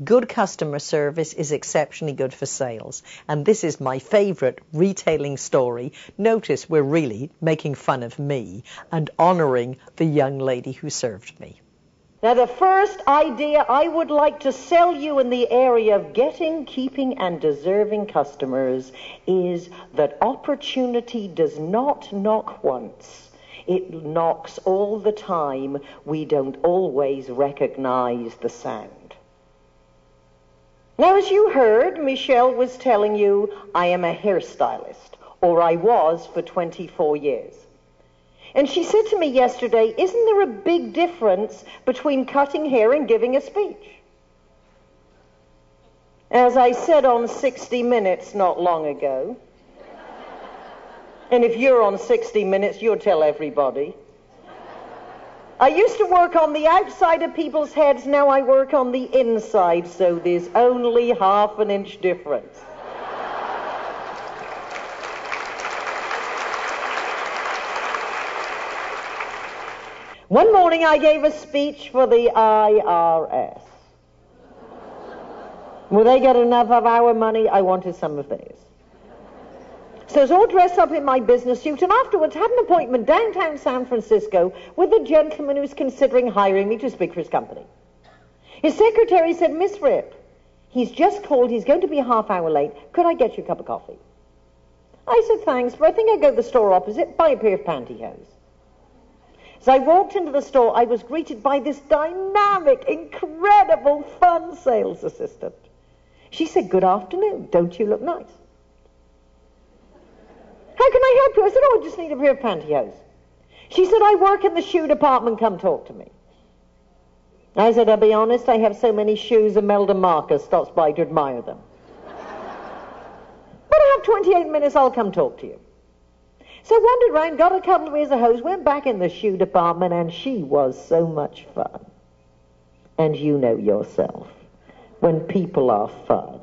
Good customer service is exceptionally good for sales. And this is my favourite retailing story. Notice we're really making fun of me and honouring the young lady who served me. Now, the first idea I would like to sell you in the area of getting, keeping, and deserving customers is that opportunity does not knock once. It knocks all the time. We don't always recognize the sound. Now, as you heard, Michelle was telling you, I am a hairstylist, or I was for 24 years. And she said to me yesterday, isn't there a big difference between cutting hair and giving a speech? As I said on 60 Minutes not long ago, and if you're on 60 Minutes, you'll tell everybody. I used to work on the outside of people's heads, now I work on the inside, so there's only half an inch difference. One morning I gave a speech for the IRS. Will they get enough of our money? I wanted some of theirs. So I was all dressed up in my business suit, and afterwards had an appointment downtown San Francisco with a gentleman who's considering hiring me to speak for his company. His secretary said, Miss Fripp, he's just called, he's going to be a half hour late. Could I get you a cup of coffee? I said, thanks, but I think I'll go to the store opposite, buy a pair of pantyhose. As I walked into the store, I was greeted by this dynamic, incredible, fun sales assistant. She said, good afternoon, don't you look nice? How can I help you? I said, I just need a pair of pantyhose. She said, I work in the shoe department, come talk to me. I said, I'll be honest, I have so many shoes, Imelda Marcus stops by to admire them. But I have 28 minutes, I'll come talk to you. So I wandered around, got a couple of pairs of hose, went back in the shoe department, and she was so much fun. And you know yourself, when people are fun,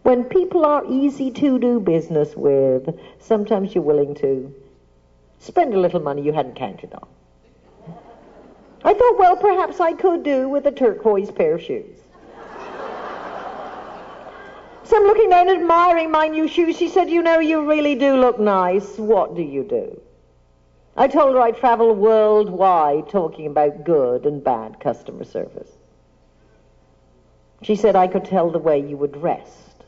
when people are easy to do business with, sometimes you're willing to spend a little money you hadn't counted on. I thought, well, perhaps I could do with a turquoise pair of shoes. So I'm looking down, admiring my new shoes. She said, you know, you really do look nice. What do you do? I told her I travel worldwide talking about good and bad customer service. She said I could tell the way you were dressed.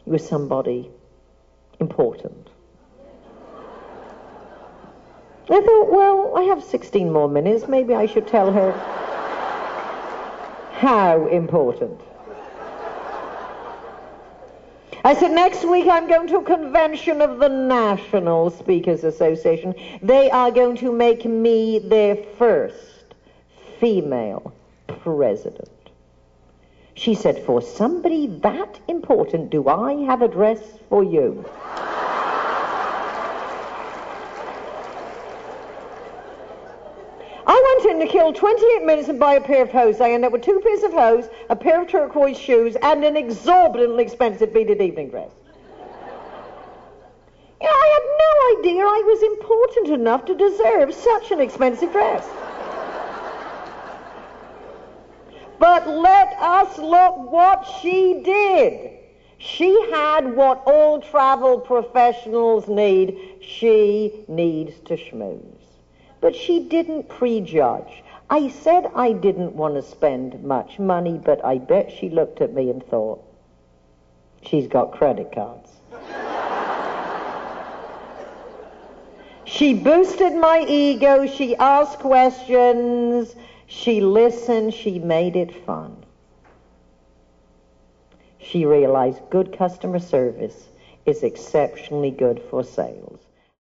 You were somebody important. I thought, well, I have 16 more minutes. Maybe I should tell her how important. I said, next week I'm going to a convention of the National Speakers Association. They are going to make me their first female president. She said, for somebody that important, do I have a dress for you? I went in to kill 28 minutes and buy a pair of hose. I ended up with 2 pairs of hose, a pair of turquoise shoes, and an exorbitantly expensive beaded evening dress. You know, I had no idea I was important enough to deserve such an expensive dress. But let us look what she did. She had what all travel professionals need. She needs to schmooze. But she didn't prejudge. I said I didn't want to spend much money, but I bet she looked at me and thought, she's got credit cards. She boosted my ego, she asked questions, she listened, she made it fun. She realized good customer service is exceptionally good for sales.